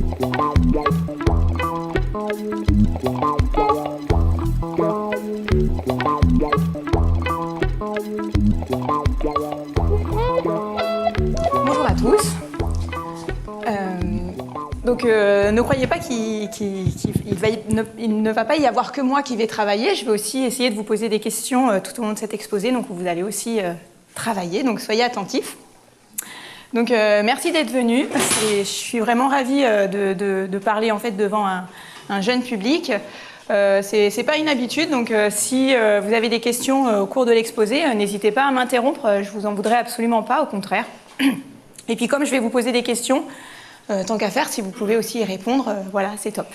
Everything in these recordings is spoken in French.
Bonjour à tous. Ne croyez pas qu'il ne va pas y avoir que moi qui vais travailler. Je vais aussi essayer de vous poser des questions tout au long de cet exposé, donc vous allez aussi travailler, donc soyez attentifs. Donc merci d'être venus. Je suis vraiment ravie de parler en fait devant un jeune public. C'est pas une habitude, donc si vous avez des questions au cours de l'exposé, n'hésitez pas à m'interrompre, je vous en voudrais absolument pas, au contraire. Et puis comme je vais vous poser des questions, tant qu'à faire, si vous pouvez aussi y répondre, voilà, c'est top.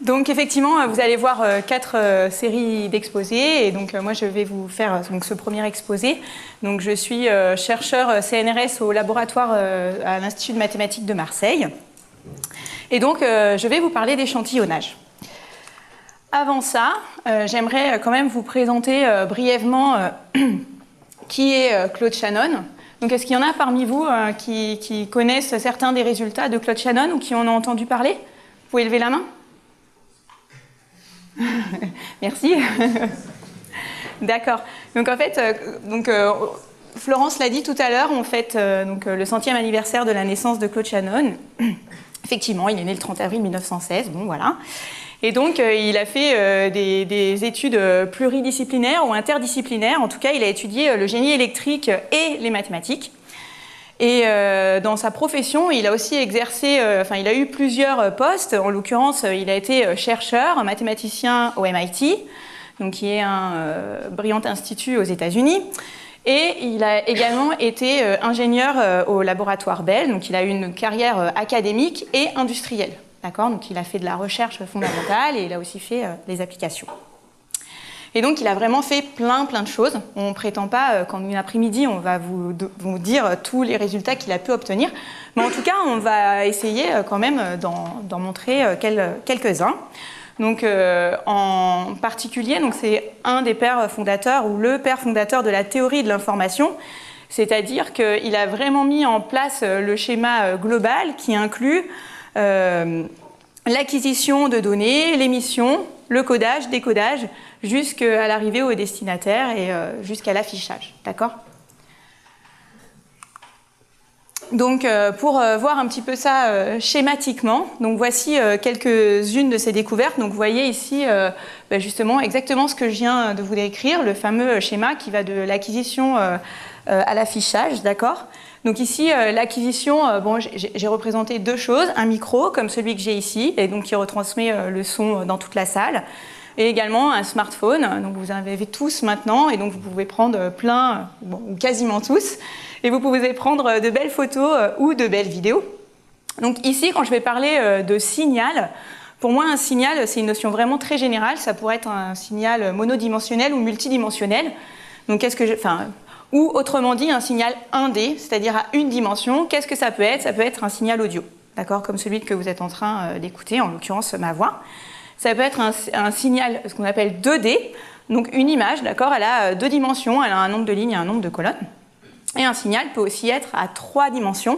Donc effectivement, vous allez voir 4 séries d'exposés, et donc moi je vais vous faire donc, ce premier exposé. Donc je suis chercheur CNRS au laboratoire à l'Institut de mathématiques de Marseille, et donc je vais vous parler d'échantillonnage. Avant ça, j'aimerais quand même vous présenter brièvement qui est Claude Shannon. Donc est-ce qu'il y en a parmi vous qui connaissent certains des résultats de Claude Shannon ou qui en ont entendu parler? Vous pouvez lever la main? Merci. D'accord. Donc en fait, Florence l'a dit tout à l'heure, on fête le 100e anniversaire de la naissance de Claude Shannon. Effectivement, il est né le 30 avril 1916, bon voilà. Et donc, il a fait des études pluridisciplinaires ou interdisciplinaires. En tout cas, il a étudié le génie électrique et les mathématiques. Et dans sa profession, il a aussi exercé, il a eu plusieurs postes. En l'occurrence, il a été chercheur, un mathématicien au MIT, donc qui est un brillant institut aux États-Unis. Et il a également été ingénieur au laboratoire Bell. Donc, il a eu une carrière académique et industrielle. D'accord, donc il a fait de la recherche fondamentale et il a aussi fait des applications. Et donc il a vraiment fait plein de choses. On ne prétend pas qu'en une après-midi on va vous dire tous les résultats qu'il a pu obtenir, mais en tout cas on va essayer quand même d'en montrer quelques-uns. Donc en particulier, c'est un des pères fondateurs ou le père fondateur de la théorie de l'information. C'est-à-dire qu'il a vraiment mis en place le schéma global qui inclut l'acquisition de données, l'émission, le codage, décodage, jusqu'à l'arrivée au destinataire et jusqu'à l'affichage. D'accord ? Donc, pour voir un petit peu ça schématiquement, donc voici quelques-unes de ces découvertes. Donc, vous voyez ici justement exactement ce que je viens de vous décrire, le fameux schéma qui va de l'acquisition à l'affichage, d'accord ? Donc ici, l'acquisition, j'ai représenté 2 choses, un micro comme celui que j'ai ici, et donc qui retransmet le son dans toute la salle, et également un smartphone, donc vous en avez tous maintenant, et donc vous pouvez prendre plein, ou quasiment tous, et vous pouvez prendre de belles photos ou de belles vidéos. Donc ici, quand je vais parler de signal, pour moi un signal, c'est une notion vraiment très générale, ça pourrait être un signal monodimensionnel ou multidimensionnel, donc ou autrement dit un signal 1D, c'est-à-dire à une dimension. Qu'est-ce que ça peut être? Ça peut être un signal audio, d'accord, comme celui que vous êtes en train d'écouter, en l'occurrence ma voix. Ça peut être un signal, ce qu'on appelle 2D, donc une image, d'accord, elle a 2 dimensions, elle a un nombre de lignes et un nombre de colonnes. Et un signal peut aussi être à 3 dimensions.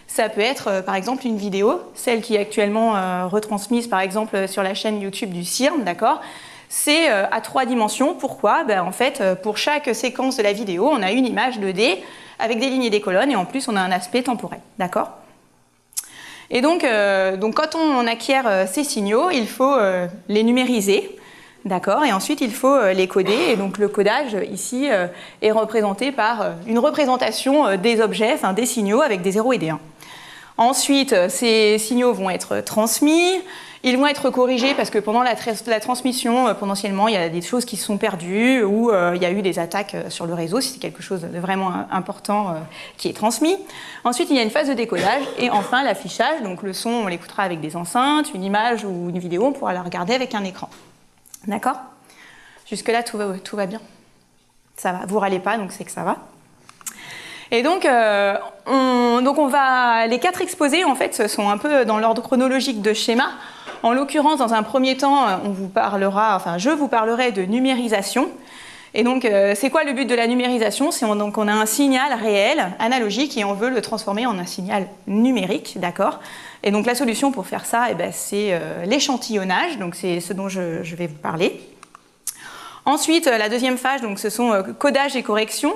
Ça peut être par exemple une vidéo, celle qui est actuellement retransmise par exemple sur la chaîne YouTube du CIRM, d'accord. C'est à 3 dimensions. Pourquoi ? En fait, pour chaque séquence de la vidéo, on a une image 2D avec des lignes et des colonnes, et en plus, on a un aspect temporel. D'accord ? Et donc quand on acquiert ces signaux, il faut les numériser. D'accord ? Et ensuite, il faut les coder. Et donc, le codage, ici, est représenté par une représentation des objets, des signaux avec des 0 et des 1. Ensuite, ces signaux vont être transmis. Ils vont être corrigés parce que pendant la transmission, potentiellement, il y a des choses qui se sont perdues ou il y a eu des attaques sur le réseau, si c'est quelque chose de vraiment important qui est transmis. Ensuite, il y a une phase de décodage et enfin l'affichage. Donc le son, on l'écoutera avec des enceintes, une image ou une vidéo, on pourra la regarder avec un écran. D'accord ? Jusque-là, tout va bien. Ça va. Vous râlez pas, donc c'est que ça va. Et donc, les 4 exposés, en fait, sont un peu dans l'ordre chronologique de schéma. En l'occurrence, dans un premier temps, je vous parlerai de numérisation. Et donc, c'est quoi le but de la numérisation? Donc, on a un signal réel, analogique, et on veut le transformer en un signal numérique, d'accord? Et donc, la solution pour faire ça, c'est l'échantillonnage, donc c'est ce dont je vais vous parler. Ensuite, la deuxième phase, donc, ce sont codage et correction.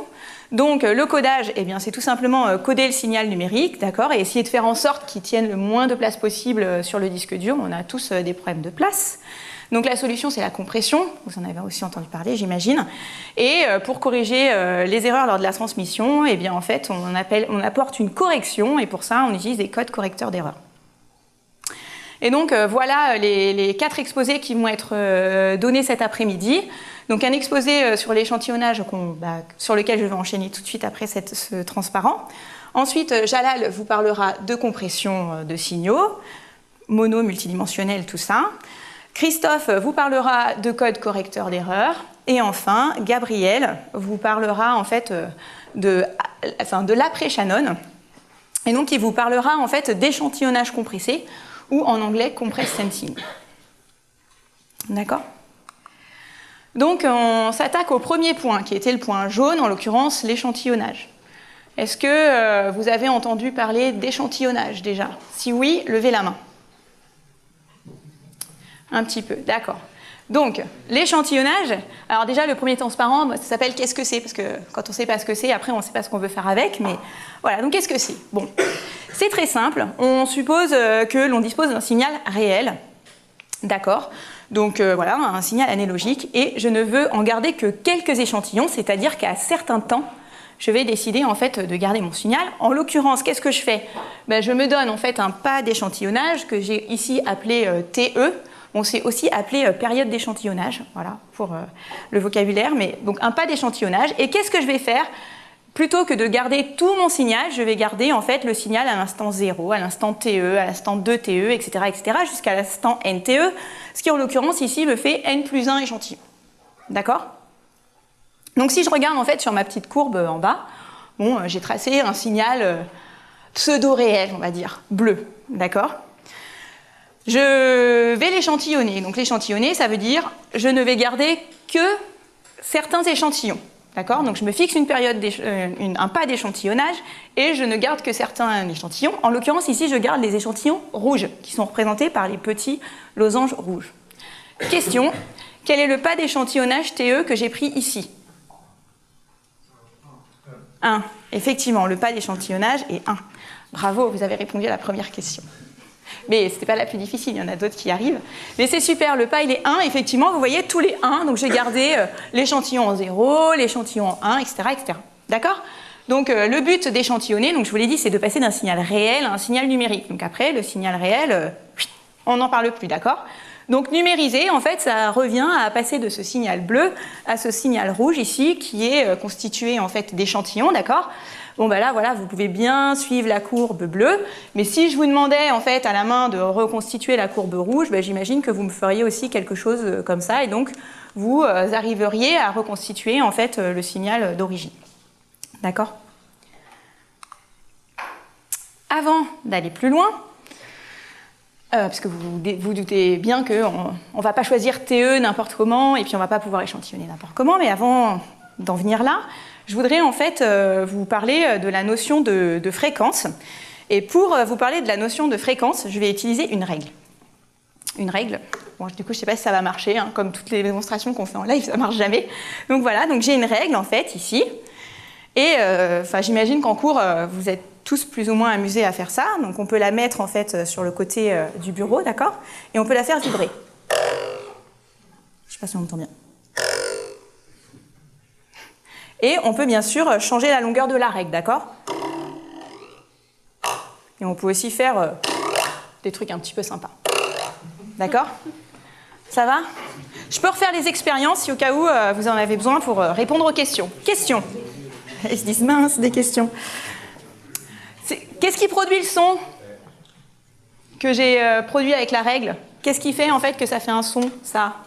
Donc, le codage, c'est tout simplement coder le signal numérique, d'accord, et essayer de faire en sorte qu'il tienne le moins de place possible sur le disque dur. On a tous des problèmes de place. Donc la solution, c'est la compression, vous en avez aussi entendu parler, j'imagine. Et pour corriger les erreurs lors de la transmission, en fait, on apporte une correction, et pour ça, on utilise des codes correcteurs d'erreurs. Et donc voilà les 4 exposés qui vont être donnés cet après-midi. Donc un exposé sur l'échantillonnage sur lequel je vais enchaîner tout de suite après ce transparent. Ensuite, Jalal vous parlera de compression de signaux, mono, multidimensionnel, tout ça. Christophe vous parlera de code correcteur d'erreurs. Et enfin, Gabriel vous parlera en fait de l'après-Shannon. Et donc, il vous parlera en fait d'échantillonnage compressé, ou en anglais compressed sensing. D'accord? Donc, on s'attaque au premier point, qui était le point jaune, en l'occurrence l'échantillonnage. Est-ce que vous avez entendu parler d'échantillonnage déjà? Si oui, levez la main. Un petit peu, d'accord. Donc, l'échantillonnage, alors déjà le premier transparent, ça s'appelle qu'est-ce que c'est? Parce que quand on ne sait pas ce que c'est, après on ne sait pas ce qu'on veut faire avec, mais voilà, donc qu'est-ce que c'est? Bon, c'est très simple, on suppose que l'on dispose d'un signal réel, d'accord? Donc voilà, un signal analogique, et je ne veux en garder que quelques échantillons, c'est-à-dire qu'à certains temps, je vais décider en fait de garder mon signal. En l'occurrence, qu'est-ce que je fais? Je me donne en fait un pas d'échantillonnage que j'ai ici appelé TE. On s'est aussi appelé période d'échantillonnage, voilà, pour le vocabulaire, mais donc un pas d'échantillonnage. Et qu'est-ce que je vais faire? Plutôt que de garder tout mon signal, je vais garder en fait le signal à l'instant 0, à l'instant TE, à l'instant 2TE, etc., jusqu'à l'instant NTE, ce qui en l'occurrence ici me fait N plus 1 échantillon. D'accord? Donc si je regarde en fait sur ma petite courbe en bas, j'ai tracé un signal pseudo-réel, on va dire, bleu, d'accord? Je vais l'échantillonner. Donc l'échantillonner, ça veut dire je ne vais garder que certains échantillons. D'accord? Donc je me fixe une période un pas d'échantillonnage et je ne garde que certains échantillons. En l'occurrence, ici, je garde les échantillons rouges qui sont représentés par les petits losanges rouges. Question, quel est le pas d'échantillonnage TE que j'ai pris ici? 1. Effectivement, le pas d'échantillonnage est 1. Bravo, vous avez répondu à la première question. Mais ce n'était pas la plus difficile, il y en a d'autres qui arrivent. Mais c'est super, le pas il est 1, effectivement, vous voyez tous les 1, donc j'ai gardé l'échantillon en 0, l'échantillon en 1, etc. D'accord? Donc le but d'échantillonner, donc je vous l'ai dit, c'est de passer d'un signal réel à un signal numérique. Donc après, le signal réel, on n'en parle plus, d'accord? Donc numériser, en fait, ça revient à passer de ce signal bleu à ce signal rouge ici, qui est constitué en fait d'échantillons, d'accord? Bon là, voilà, vous pouvez bien suivre la courbe bleue, mais si je vous demandais en fait à la main de reconstituer la courbe rouge, j'imagine que vous me feriez aussi quelque chose comme ça, et donc vous arriveriez à reconstituer en fait le signal d'origine. D'accord? Avant d'aller plus loin, parce que vous doutez bien qu'on ne va pas choisir TE n'importe comment, et puis on ne va pas pouvoir échantillonner n'importe comment, mais avant d'en venir là, je voudrais en fait vous parler de la notion de fréquence. Et pour vous parler de la notion de fréquence, je vais utiliser une règle. Une règle, bon, du coup je ne sais pas si ça va marcher, hein, comme toutes les démonstrations qu'on fait en live, ça ne marche jamais. Donc voilà, donc j'ai une règle en fait ici. Et j'imagine qu'en cours, vous êtes tous plus ou moins amusés à faire ça. Donc on peut la mettre en fait sur le côté du bureau, d'accord? Et on peut la faire vibrer. Je ne sais pas si on entend bien. Et on peut bien sûr changer la longueur de la règle, d'accord? Et on peut aussi faire des trucs un petit peu sympas. D'accord? Ça va? Je peux refaire les expériences si au cas où vous en avez besoin pour répondre aux questions. Questions? Ils se disent mince, des questions. Qu'est-ce qui produit le son que j'ai produit avec la règle? Qu'est-ce qui fait en fait que ça fait un son, ça?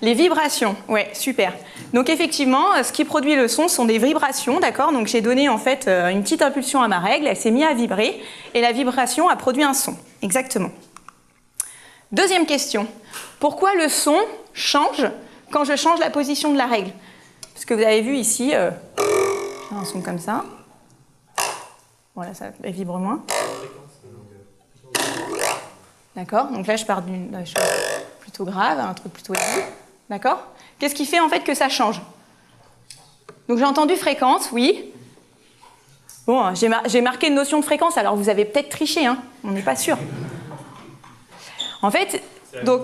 Les vibrations, ouais, super. Donc effectivement, ce qui produit le son sont des vibrations, d'accord? Donc j'ai donné en fait une petite impulsion à ma règle, elle s'est mise à vibrer, et la vibration a produit un son, exactement. Deuxième question, pourquoi le son change quand je change la position de la règle. Parce que vous avez vu ici, j'ai un son comme ça. Voilà, ça vibre moins. D'accord? Donc là, je pars d'une chose plutôt grave à un truc plutôt aigu. D'accord? Qu'est-ce qui fait en fait que ça change? Donc j'ai entendu fréquence, oui. Bon, j'ai marqué une notion de fréquence, alors vous avez peut-être triché, hein, on n'est pas sûr. En fait, donc...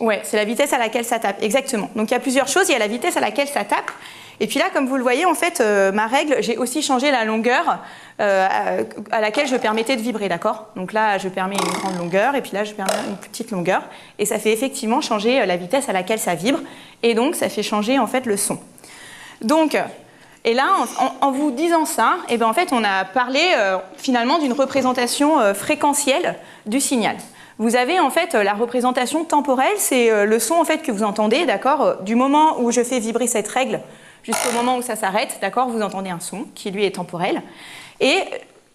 Ouais, c'est la vitesse à laquelle ça tape, exactement. Donc il y a plusieurs choses, il y a la vitesse à laquelle ça tape. Et puis là, comme vous le voyez, en fait, ma règle, j'ai aussi changé la longueur à laquelle je permettais de vibrer, d'accord? Donc là, je permets une grande longueur, et puis là, je permets une petite longueur. Et ça fait effectivement changer la vitesse à laquelle ça vibre, et donc ça fait changer en fait le son. Donc, et là, en vous disant ça, eh ben, en fait, on a parlé finalement d'une représentation fréquentielle du signal. Vous avez en fait la représentation temporelle, c'est le son en fait que vous entendez, d'accord? Du moment où je fais vibrer cette règle jusqu'au moment où ça s'arrête, d'accord? Vous entendez un son qui lui est temporel. Et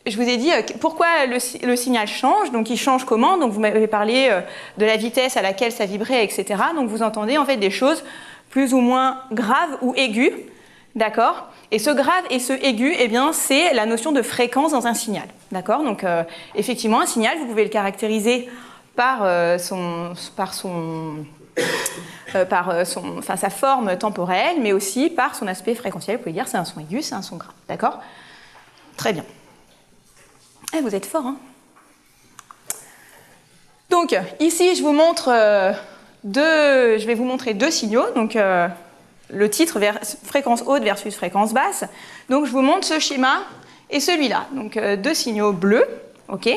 je vous ai dit pourquoi le signal change. Donc il change comment? Donc vous m'avez parlé de la vitesse à laquelle ça vibrait, etc. Donc vous entendez en fait des choses plus ou moins graves ou aiguës, d'accord? Et ce grave et ce aigu, eh bien, c'est la notion de fréquence dans un signal, d'accord? Donc effectivement, un signal, vous pouvez le caractériser par sa forme temporelle, mais aussi par son aspect fréquentiel. Vous pouvez dire c'est un son aigu, c'est un son grave, d'accord? Très bien. Eh, vous êtes fort, hein? Donc ici, je vais vous montrer deux signaux. Donc le titre fréquence haute versus fréquence basse. Donc je vous montre ce schéma et celui-là. Donc deux signaux bleus, ok,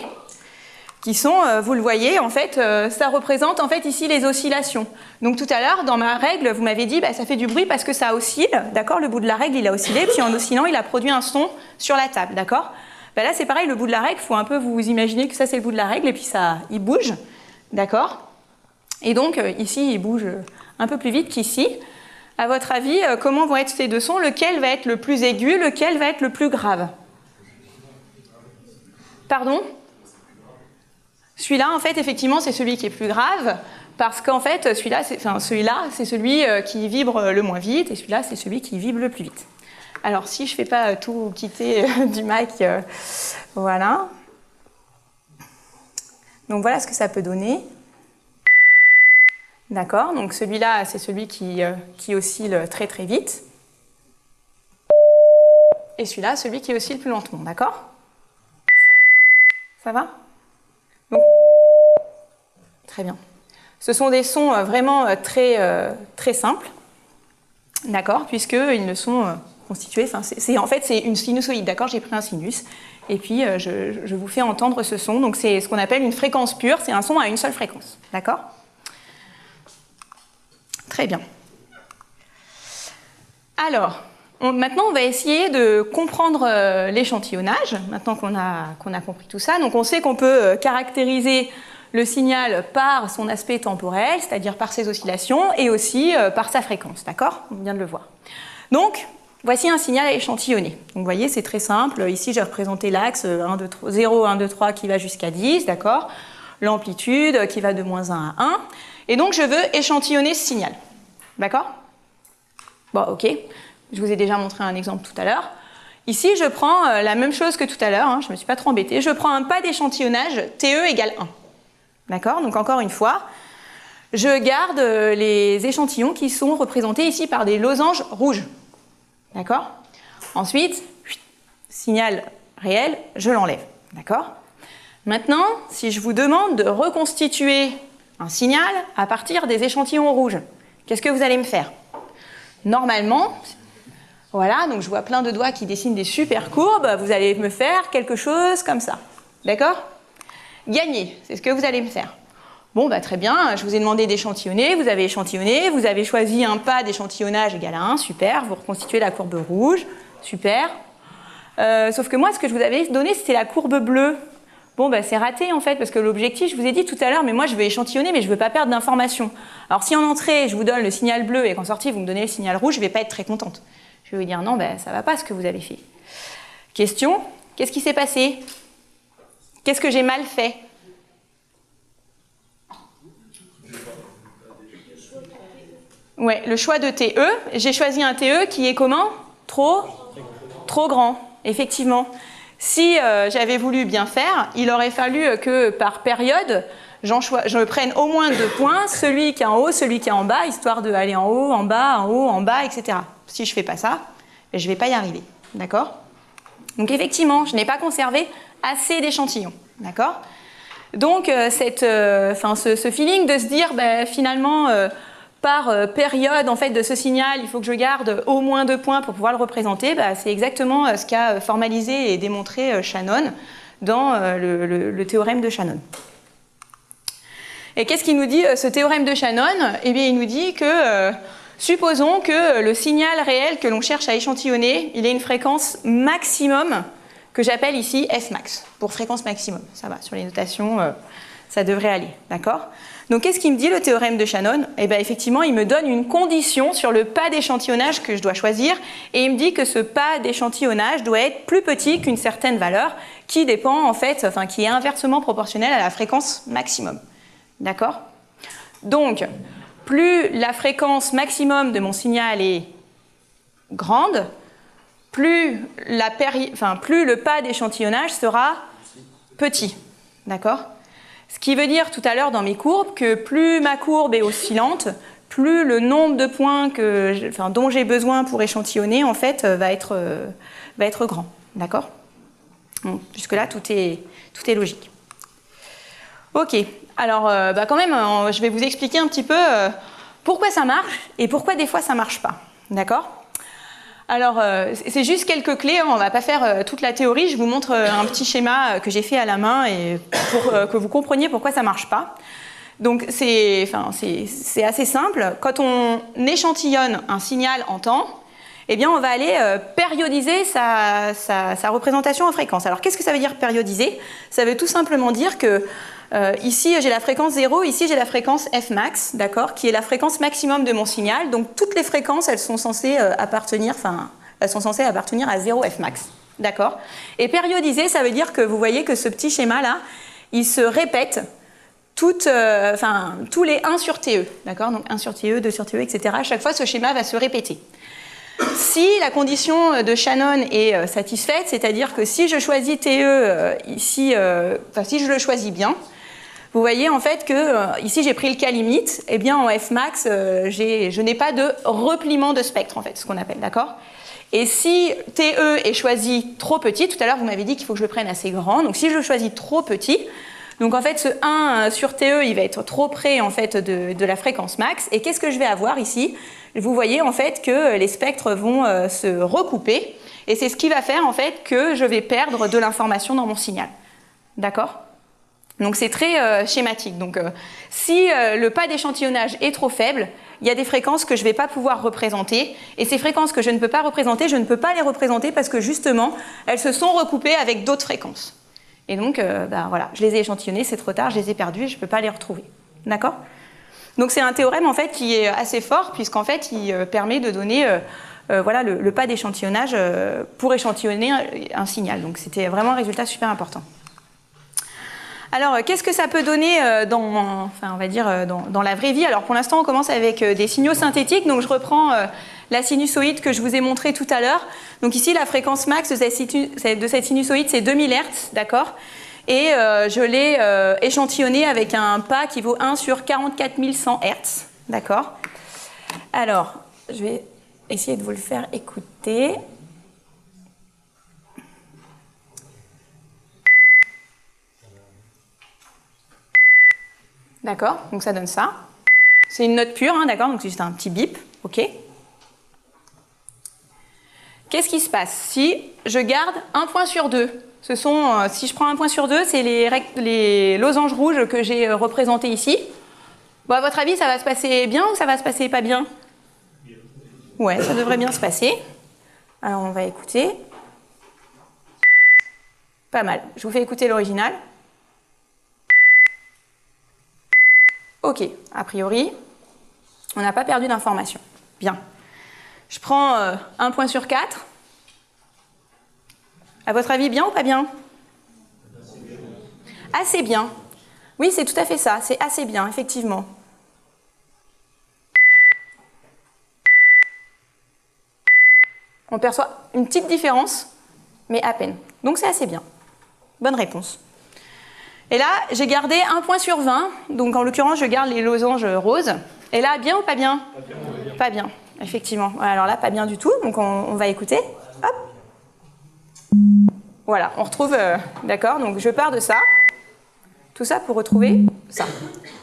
qui sont, vous le voyez, en fait, ça représente en fait ici les oscillations. Donc tout à l'heure, dans ma règle, vous m'avez dit, bah, ça fait du bruit parce que ça oscille, d'accord? Le bout de la règle, il a oscillé, puis en oscillant, il a produit un son sur la table, d'accord? Bah, là, c'est pareil, le bout de la règle, il faut un peu vous imaginer que ça, c'est le bout de la règle, et puis ça, il bouge, d'accord? Et donc, ici, il bouge un peu plus vite qu'ici. À votre avis, comment vont être ces deux sons? Lequel va être le plus aigu, lequel va être le plus grave? Pardon? Celui-là, en fait, effectivement, c'est celui qui est plus grave, parce qu'en fait, celui-là, c'est celui qui vibre le moins vite, et celui-là, c'est celui qui vibre le plus vite. Alors, si je ne fais pas tout quitter du mic, voilà. Donc, voilà ce que ça peut donner. D'accord, donc celui-là, c'est celui qui oscille très très vite. Et celui-là, celui qui oscille plus lentement, d'accord? Ça va? Donc, très bien. Ce sont des sons vraiment très simples, d'accord, puisqu'ils ne sont constitués, en fait c'est une sinusoïde, d'accord, j'ai pris un sinus, et puis je vous fais entendre ce son, donc c'est ce qu'on appelle une fréquence pure, c'est un son à une seule fréquence, d'accord? Très bien. Alors, maintenant on va essayer de comprendre l'échantillonnage, maintenant qu'on a compris tout ça. Donc on sait qu'on peut caractériser le signal par son aspect temporel, c'est-à-dire par ses oscillations, et aussi par sa fréquence, d'accord? On vient de le voir. Donc, voici un signal à échantillonner. Donc vous voyez, c'est très simple. Ici, j'ai représenté l'axe 0, 1, 2, 3 qui va jusqu'à 10, d'accord? L'amplitude qui va de -1 à 1. Et donc, je veux échantillonner ce signal. D'accord? Bon, ok. Je vous ai déjà montré un exemple tout à l'heure. Ici, je prends la même chose que tout à l'heure. Hein, je ne me suis pas trop embêtée. Je prends un pas d'échantillonnage TE égale 1. D'accord? Donc, encore une fois, je garde les échantillons qui sont représentés ici par des losanges rouges. D'accord? Ensuite, signal réel, je l'enlève. D'accord? Maintenant, si je vous demande de reconstituer un signal à partir des échantillons rouges, qu'est-ce que vous allez me faire? Normalement, voilà, donc je vois plein de doigts qui dessinent des super courbes, vous allez me faire quelque chose comme ça. D'accord? Gagner, c'est ce que vous allez me faire. Bon, bah, très bien, je vous ai demandé d'échantillonner, vous avez échantillonné, vous avez choisi un pas d'échantillonnage égal à 1, super, vous reconstituez la courbe rouge, super. Sauf que moi, ce que je vous avais donné, c'était la courbe bleue. Bon, bah, c'est raté en fait, parce que l'objectif, je vous ai dit tout à l'heure, mais moi je veux échantillonner, mais je ne veux pas perdre d'informations. Alors si en entrée, je vous donne le signal bleu et qu'en sortie, vous me donnez le signal rouge, je ne vais pas être très contente. Je vais vous dire non, bah, ça ne va pas ce que vous avez fait. Question, qu'est-ce qui s'est passé? Qu'est-ce que j'ai mal fait? Ouais, le choix de TE. J'ai choisi un TE qui est comment? Trop grand, effectivement. Si j'avais voulu bien faire, il aurait fallu que par période, je prenne au moins 2 points, celui qui est en haut, celui qui est en bas, histoire d'aller en haut, en bas, etc. Si je ne fais pas ça, je ne vais pas y arriver. D'accord? Donc effectivement, je n'ai pas conservé assez d'échantillons. D'accord? Donc ce feeling de se dire finalement par période en fait de ce signal, il faut que je garde au moins 2 points pour pouvoir le représenter, c'est exactement ce qu'a formalisé et démontré Shannon dans le théorème de Shannon. Et qu'est-ce qu'il nous dit ce théorème de Shannon? Eh bien, il nous dit que supposons que le signal réel que l'on cherche à échantillonner, il ait une fréquence maximum que j'appelle ici Fmax, pour fréquence maximum. Ça va, sur les notations, ça devrait aller, d'accord? Donc, qu'est-ce qu'il me dit, le théorème de Shannon? Eh bien, effectivement, il me donne une condition sur le pas d'échantillonnage que je dois choisir, et il me dit que ce pas d'échantillonnage doit être plus petit qu'une certaine valeur, qui dépend, en fait, qui est inversement proportionnelle à la fréquence maximum. D'accord? Donc, plus la fréquence maximum de mon signal est grande, plus le pas d'échantillonnage sera petit. D'accord? Ce qui veut dire tout à l'heure dans mes courbes que plus ma courbe est oscillante, plus le nombre de points dont j'ai besoin pour échantillonner en fait, va être grand. D'accord? Bon, jusque-là, tout est logique. Ok, alors quand même, je vais vous expliquer un petit peu pourquoi ça marche et pourquoi des fois ça ne marche pas. D'accord? Alors, c'est juste quelques clés, hein, on ne va pas faire toute la théorie, je vous montre un petit schéma que j'ai fait à la main et pour que vous compreniez pourquoi ça ne marche pas. Donc, c'est assez simple. Quand on échantillonne un signal en temps, eh bien, on va aller périodiser sa représentation en fréquence. Alors, qu'est-ce que ça veut dire périodiser? Ça veut tout simplement dire que ici, j'ai la fréquence 0, ici, j'ai la fréquence Fmax, d'accord, qui est la fréquence maximum de mon signal. Donc, toutes les fréquences, elles sont censées appartenir à 0 Fmax, d'accord? Et périodiser, ça veut dire que vous voyez que ce petit schéma-là, il se répète tous les 1 sur TE, d'accord? Donc, 1 sur TE, 2 sur TE, etc. À chaque fois, ce schéma va se répéter. Si la condition de Shannon est satisfaite, c'est-à-dire que si je choisis TE ici, si je le choisis bien, vous voyez en fait que ici j'ai pris le cas limite, et bien en Fmax, je n'ai pas de repliement de spectre en fait, ce qu'on appelle, d'accord? Et si TE est choisi trop petit, tout à l'heure vous m'avez dit qu'il faut que je le prenne assez grand, donc si je le choisis trop petit, donc en fait ce 1 sur TE il va être trop près en fait de la fréquence max, et qu'est-ce que je vais avoir ici? Vous voyez en fait que les spectres vont se recouper, et c'est ce qui va faire en fait que je vais perdre de l'information dans mon signal. D'accord? Donc c'est très schématique. Donc si le pas d'échantillonnage est trop faible, il y a des fréquences que je ne vais pas pouvoir représenter, et ces fréquences que je ne peux pas représenter, je ne peux pas les représenter parce que justement, elles se sont recoupées avec d'autres fréquences. Et donc, voilà, je les ai échantillonnées, c'est trop tard, je les ai perdues, je ne peux pas les retrouver. D'accord? Donc c'est un théorème en fait qui est assez fort, puisqu'en fait, il permet de donner voilà, le pas d'échantillonnage pour échantillonner un signal. Donc c'était vraiment un résultat super important. Alors, qu'est-ce que ça peut donner dans la vraie vie? Alors, pour l'instant, on commence avec des signaux synthétiques. Donc, je reprends la sinusoïde que je vous ai montrée tout à l'heure. Donc, ici, la fréquence max de cette sinusoïde, c'est 2000 Hz, d'accord? Et je l'ai échantillonnée avec un pas qui vaut 1 sur 44 100 Hz, d'accord? Alors, je vais essayer de vous le faire écouter. D'accord, donc ça donne ça. C'est une note pure, hein, d'accord, donc c'est juste un petit bip, ok. Qu'est-ce qui se passe si je garde un point sur deux? Si je prends un point sur deux, c'est les losanges rouges que j'ai représentés ici. Bon, à votre avis, ça va se passer bien ou ça va se passer pas bien? Ouais, ça devrait bien se passer. Alors, on va écouter. Pas mal. Je vous fais écouter l'original. Ok, a priori, on n'a pas perdu d'information. Bien. Je prends un point sur 4. À votre avis, bien ou pas bien? Assez bien. Oui, c'est tout à fait ça. C'est assez bien, effectivement. On perçoit une petite différence, mais à peine. Donc c'est assez bien. Bonne réponse. Et là, j'ai gardé 1 point sur 20. Donc en l'occurrence, je garde les losanges roses. Et là, bien ou pas bien? Pas bien, effectivement. Alors là, pas bien du tout. Donc on va écouter. Hop. Voilà, on retrouve... d'accord, donc je pars de ça. Tout ça pour retrouver ça.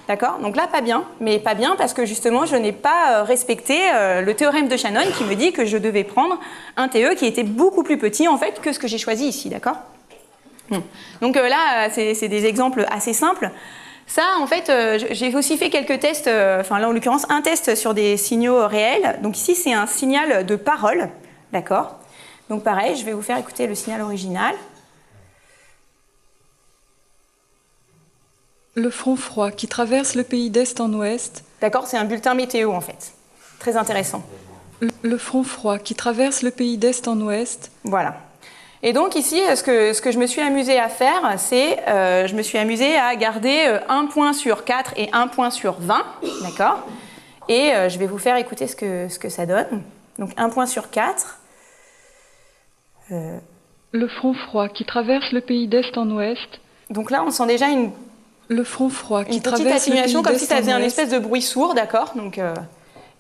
D'accord? Donc là, pas bien. Mais pas bien parce que justement, je n'ai pas respecté le théorème de Shannon qui me dit que je devais prendre un TE qui était beaucoup plus petit en fait que ce que j'ai choisi ici. D'accord? Bon. Donc là, c'est des exemples assez simples. Ça, en fait, j'ai aussi fait quelques tests, enfin là en l'occurrence, un test sur des signaux réels. Donc ici, c'est un signal de parole. D'accord? Donc pareil, je vais vous faire écouter le signal original. Le front froid qui traverse le pays d'est en ouest. D'accord, c'est un bulletin météo en fait. Très intéressant. Le front froid qui traverse le pays d'est en ouest. Voilà. Et donc ici, ce que je me suis amusée à faire, c'est je me suis amusée à garder 1 point sur 4 et 1 point sur 20. D'accord? Et je vais vous faire écouter ce que ça donne. Donc 1 point sur 4. Le front froid qui traverse le pays d'est en ouest. Donc là, on sent déjà le front froid qui une petite traverse le pays atténuation, comme si ça faisait un ouest. espèce de bruit sourd, d'accord? Donc,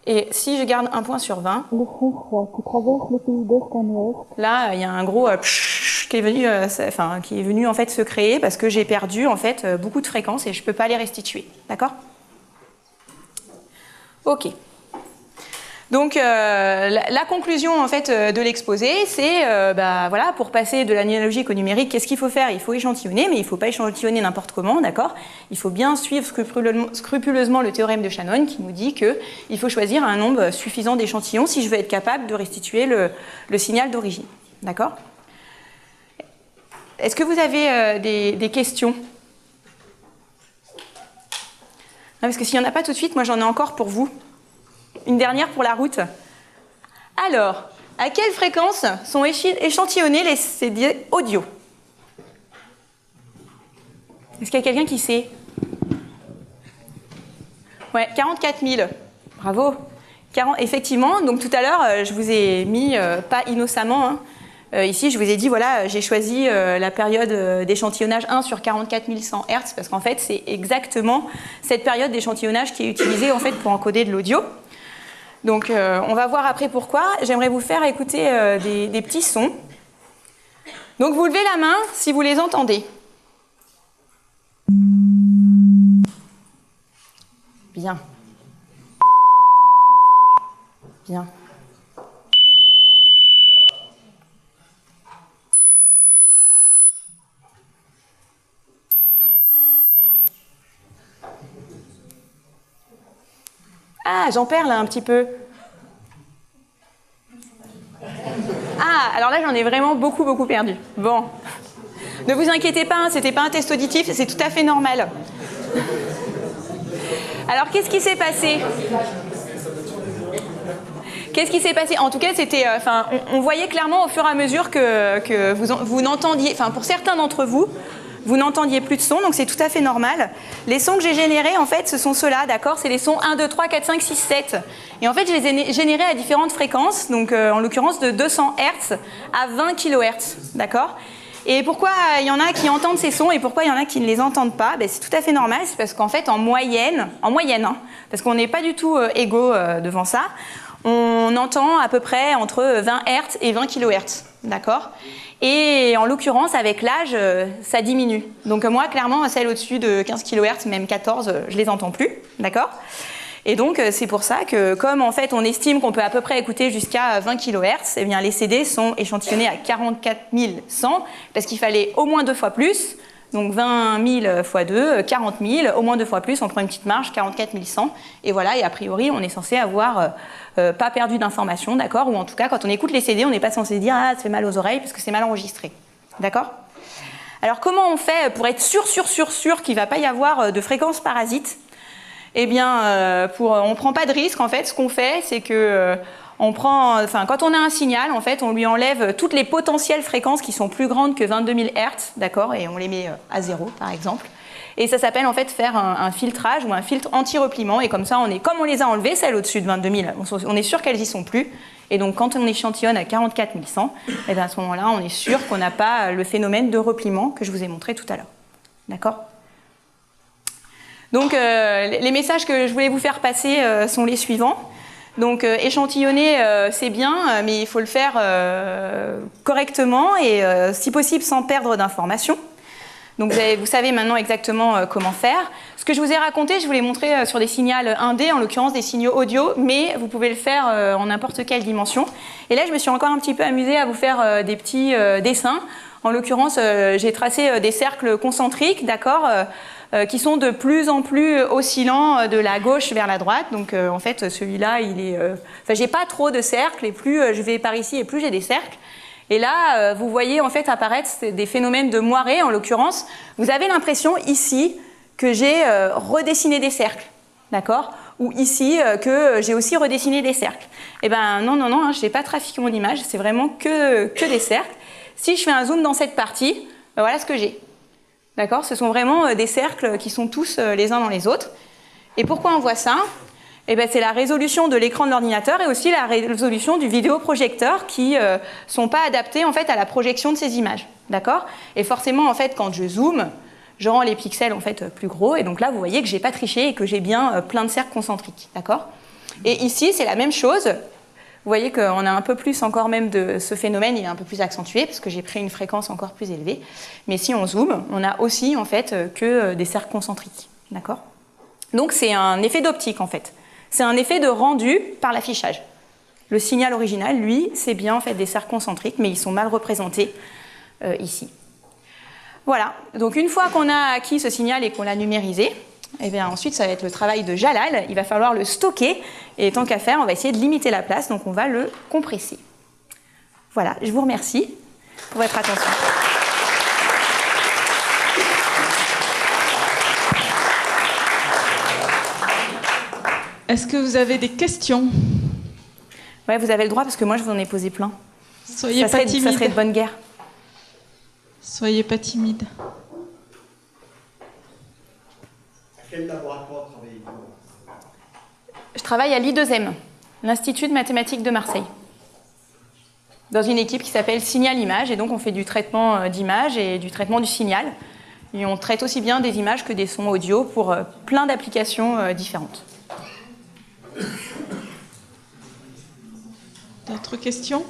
et si je garde 1 point sur 20, Le front froid qui traverse le pays d'est en ouest. là, il y a un gros qui est venu en fait se créer parce que j'ai perdu en fait beaucoup de fréquences et je ne peux pas les restituer, d'accord? Ok. Donc la conclusion en fait de l'exposé, c'est voilà, pour passer de l'analogique au numérique, qu'est-ce qu'il faut faire? Il faut échantillonner, mais il ne faut pas échantillonner n'importe comment, d'accord? Il faut bien suivre scrupuleusement le théorème de Shannon qui nous dit qu'il faut choisir un nombre suffisant d'échantillons si je veux être capable de restituer le signal d'origine, d'accord? Est-ce que vous avez des questions? Non, parce que s'il n'y en a pas tout de suite, moi j'en ai encore pour vous. Une dernière pour la route. Alors, à quelle fréquence sont échantillonnés les CD audio? Est-ce qu'il y a quelqu'un qui sait? Ouais, 44 000. Bravo. Effectivement, donc tout à l'heure, je vous ai mis, pas innocemment, hein, ici je vous ai dit, voilà, j'ai choisi la période d'échantillonnage 1 sur 44 100 Hz, parce qu'en fait, c'est exactement cette période d'échantillonnage qui est utilisée en fait, pour encoder de l'audio. Donc on va voir après pourquoi. J'aimerais vous faire écouter des petits sons. Donc vous levez la main si vous les entendez. Bien. Bien. Ah, j'en perds là un petit peu. Ah, alors là j'en ai vraiment beaucoup perdu. Bon. Ne vous inquiétez pas, hein, c'était pas un test auditif, c'est tout à fait normal. Alors qu'est-ce qui s'est passé? Qu'est-ce qui s'est passé? En tout cas, c'était, on voyait clairement au fur et à mesure que vous n'entendiez, enfin pour certains d'entre vous, vous n'entendiez plus de son, donc c'est tout à fait normal. Les sons que j'ai générés, en fait, ce sont ceux-là, d'accord? C'est les sons 1, 2, 3, 4, 5, 6, 7. Et en fait, je les ai générés à différentes fréquences, donc en l'occurrence de 200 Hz à 20 kHz, d'accord? Et pourquoi il y en a qui entendent ces sons et pourquoi il y en a qui ne les entendent pas? Ben, c'est tout à fait normal, c'est parce qu'en fait, en moyenne, hein, parce qu'on n'est pas du tout égaux devant ça, on entend à peu près entre 20 Hz et 20 kHz, d'accord? Et en l'occurrence, avec l'âge, ça diminue. Donc moi, clairement, celles au-dessus de 15 kHz, même 14, je les entends plus, d'accord? Et donc, c'est pour ça que, comme en fait, on estime qu'on peut à peu près écouter jusqu'à 20 kHz, eh bien, les CD sont échantillonnés à 44 100, parce qu'il fallait au moins 2 fois plus. Donc 20 000 fois 2, 40 000, au moins 2 fois plus, on prend une petite marge, 44 100. Et voilà, et a priori, on est censé avoir pas perdu d'informations, d'accord? Ou en tout cas, quand on écoute les CD, on n'est pas censé dire « Ah, ça fait mal aux oreilles » parce que c'est mal enregistré, d'accord? Alors, comment on fait pour être sûr qu'il ne va pas y avoir de fréquences parasites? Eh bien, on ne prend pas de risque, en fait. Ce qu'on fait, c'est que quand on a un signal, en fait, on lui enlève toutes les potentielles fréquences qui sont plus grandes que 22 000 Hz, d'accord, et on les met à 0, par exemple. Et ça s'appelle en fait faire un filtrage ou un filtre anti-repliement. Et comme ça, comme on les a enlevées, celles au-dessus de 22 000, on est sûr qu'elles y sont plus. Et donc, quand on échantillonne à 44 100, et bien à ce moment-là, on est sûr qu'on n'a pas le phénomène de repliement que je vous ai montré tout à l'heure. D'accord ? Donc, les messages que je voulais vous faire passer sont les suivants. Donc, échantillonner, c'est bien, mais il faut le faire correctement et, si possible, sans perdre d'informations. Donc, vous savez maintenant exactement comment faire. Ce que je vous ai raconté, je vous l'ai montré sur des signaux 1D, en l'occurrence des signaux audio, mais vous pouvez le faire en n'importe quelle dimension. Et là, je me suis encore un petit peu amusée à vous faire des petits dessins. En l'occurrence, j'ai tracé des cercles concentriques, d'accord, qui sont de plus en plus oscillants de la gauche vers la droite. Donc, en fait, celui-là, il est... Enfin, j'ai pas trop de cercles, et plus je vais par ici, et plus j'ai des cercles. Et là, vous voyez en fait apparaître des phénomènes de moiré, en l'occurrence. Vous avez l'impression ici que j'ai redessiné des cercles, d'accord ? Ou ici que j'ai aussi redessiné des cercles. Eh bien non, hein, je n'ai pas trafiqué mon image, c'est vraiment que des cercles. Si je fais un zoom dans cette partie, ben voilà ce que j'ai. D'accord ? Ce sont vraiment des cercles qui sont tous les uns dans les autres. Et pourquoi on voit ça ? Eh bien, c'est la résolution de l'écran de l'ordinateur et aussi la résolution du vidéoprojecteur qui ne sont pas adaptés en fait, à la projection de ces images. D'accord ? Et forcément, en fait, quand je zoome, je rends les pixels en fait, plus gros. Et donc là, vous voyez que je n'ai pas triché et que j'ai bien plein de cercles concentriques. D'accord ? Et ici, c'est la même chose. Vous voyez qu'on a un peu plus encore même de ce phénomène, il est un peu plus accentué parce que j'ai pris une fréquence encore plus élevée. Mais si on zoome, on a aussi en fait, que des cercles concentriques. D'accord ? Donc, c'est un effet d'optique en fait. C'est un effet de rendu par l'affichage. Le signal original, lui, c'est bien en fait des cercles concentriques, mais ils sont mal représentés ici. Voilà, donc une fois qu'on a acquis ce signal et qu'on l'a numérisé, eh bien ensuite ça va être le travail de Jalal, il va falloir le stocker, et tant qu'à faire, on va essayer de limiter la place, donc on va le compresser. Voilà, je vous remercie pour votre attention. Est-ce que vous avez des questions ? Oui, vous avez le droit, parce que moi, je vous en ai posé plein. Soyez pas timide. Ça serait de bonne guerre. Soyez pas timide. À quel laboratoire travaillez-vous ? Je travaille à l'I2M, l'Institut de mathématiques de Marseille, dans une équipe qui s'appelle Signal Image, et donc on fait du traitement d'image et du traitement du signal. Et on traite aussi bien des images que des sons audio pour plein d'applications différentes. D'autres questions ?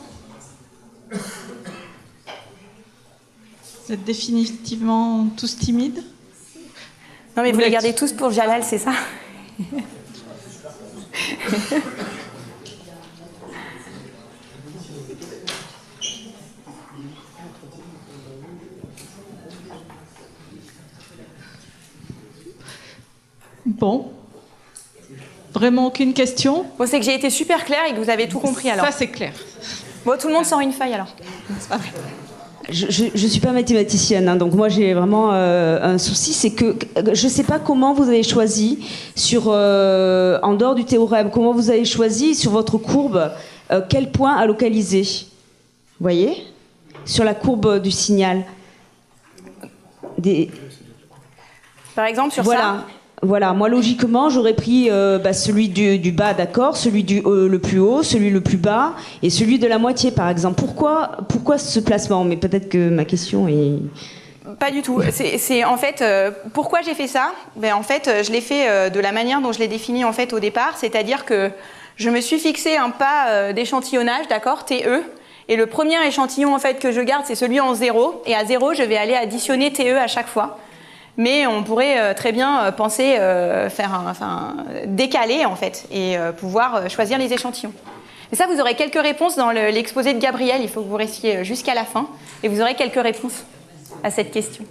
Vous êtes définitivement tous timides ? Non, mais vous les gardez tous pour Jalal, c'est ça ? Bon. Vraiment aucune question ? Bon, c'est que j'ai été super claire et que vous avez tout compris alors. Ça, c'est clair. Bon, tout le monde sort une feuille alors. C'est pas vrai. Je ne suis pas mathématicienne, hein, donc moi j'ai vraiment un souci, c'est que je ne sais pas comment vous avez choisi, en dehors du théorème, comment vous avez choisi sur votre courbe, quel point à localiser. Vous voyez ? Sur la courbe du signal. Par exemple, sur ça. Voilà, moi logiquement j'aurais pris celui du bas, d'accord, celui le plus haut, celui le plus bas et celui de la moitié par exemple. Pourquoi ce placement ? Mais peut-être que ma question est... Pas du tout. C'est en fait, pourquoi j'ai fait ça ? Ben, en fait, je l'ai fait de la manière dont je l'ai défini en fait, au départ, c'est-à-dire que je me suis fixé un pas d'échantillonnage, d'accord, TE, et le premier échantillon en fait, que je garde, c'est celui en 0, et à 0, je vais aller additionner TE à chaque fois. Mais on pourrait très bien penser décaler en fait et pouvoir choisir les échantillons. Et ça, vous aurez quelques réponses dans l'exposé de Gabriel. Il faut que vous restiez jusqu'à la fin et vous aurez quelques réponses à cette question.